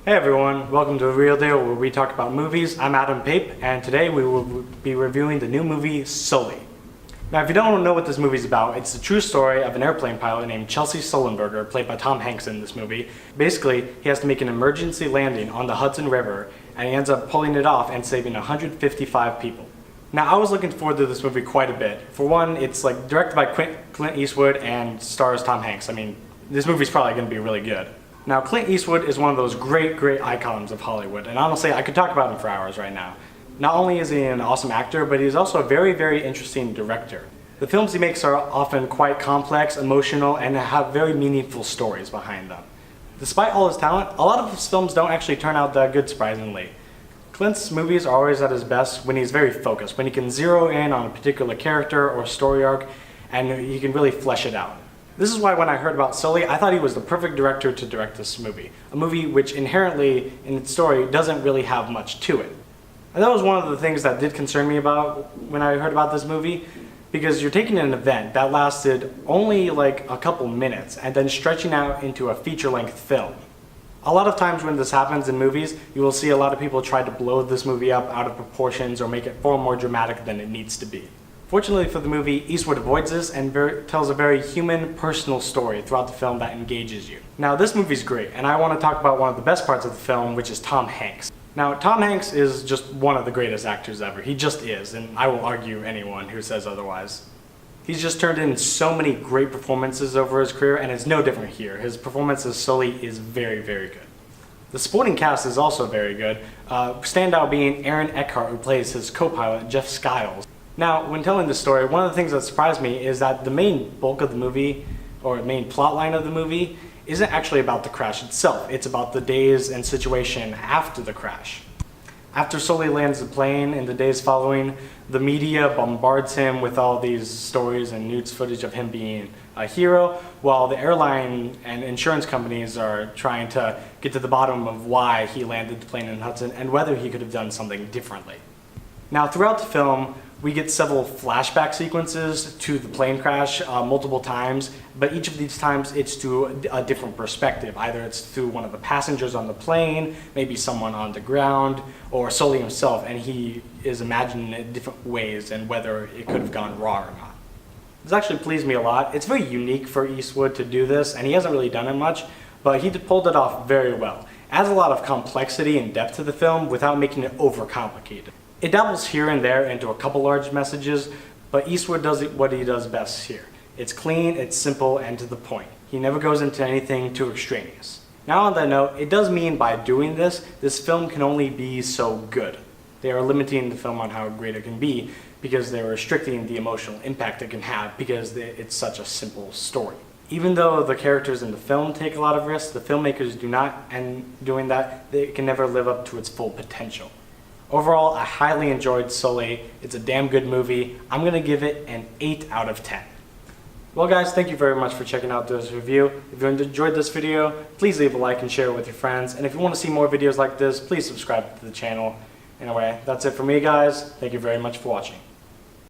Hey everyone, welcome to The Real Deal, where we talk about movies. I'm Adam Pape, and today we will be reviewing the new movie Sully. Now, if you don't know what this movie is about, it's the true story of an airplane pilot named Chelsea Sullenberger, played by Tom Hanks in this movie. Basically, he has to make an emergency landing on the Hudson River, and he ends up pulling it off and saving 155 people. Now, I was looking forward to this movie quite a bit. For one, it's directed by Clint Eastwood and stars Tom Hanks. I mean, this movie's probably going to be really good. Now, Clint Eastwood is one of those great icons of Hollywood, and honestly, I could talk about him for hours right now. Not only is he an awesome actor, but he's also a very interesting director. The films he makes are often quite complex, emotional, and have very meaningful stories behind them. Despite all his talent, a lot of his films don't actually turn out that good, surprisingly. Clint's movies are always at his best when he's very focused, when he can zero in on a particular character or story arc, and he can really flesh it out. This is why when I heard about Sully, I thought he was the perfect director to direct this movie. A movie which inherently, in its story, doesn't really have much to it. And that was one of the things that did concern me about when I heard about this movie, because you're taking an event that lasted only like a couple minutes and then stretching out into a feature-length film. A lot of times when this happens in movies, you will see a lot of people try to blow this movie up out of proportions or make it far more dramatic than it needs to be. Fortunately for the movie, Eastwood avoids this and tells a very human, personal story throughout the film that engages you. Now, this movie's great, and I want to talk about one of the best parts of the film, which is Tom Hanks. Now, Tom Hanks is just one of the greatest actors ever. He just is, and I will argue anyone who says otherwise. He's just turned in so many great performances over his career, and it's no different here. His performance as Sully is very good. The supporting cast is also very good, standout being Aaron Eckhart, who plays his co-pilot, Jeff Skiles. Now, when telling this story, one of the things that surprised me is that the main bulk of the movie, or main plot line of the movie, isn't actually about the crash itself. It's about the days and situation after the crash. After Sully lands the plane in the days following, the media bombards him with all these stories and news footage of him being a hero, while the airline and insurance companies are trying to get to the bottom of why he landed the plane in Hudson and whether he could have done something differently. Now, throughout the film, we get several flashback sequences to the plane crash multiple times, but each of these times it's to a different perspective. Either it's through one of the passengers on the plane, maybe someone on the ground, or Sully himself, and he is imagining it different ways and whether it could have gone wrong or not. This actually pleased me a lot. It's very unique for Eastwood to do this, and he hasn't really done it much, but he pulled it off very well. It adds a lot of complexity and depth to the film without making it overcomplicated. It dabbles here and there into a couple large messages, but Eastwood does what he does best here. It's clean, it's simple, and to the point. He never goes into anything too extraneous. Now, on that note, it does mean by doing this film can only be so good. They are limiting the film on how great it can be because they're restricting the emotional impact it can have because it's such a simple story. Even though the characters in the film take a lot of risks, the filmmakers do not, and doing that, they can never live up to its full potential. Overall, I highly enjoyed Sully. It's a damn good movie. I'm going to give it an 8 out of 10. Well guys, thank you very much for checking out this review. If you enjoyed this video, please leave a like and share it with your friends. And if you want to see more videos like this, please subscribe to the channel. Anyway, that's it for me guys. Thank you very much for watching.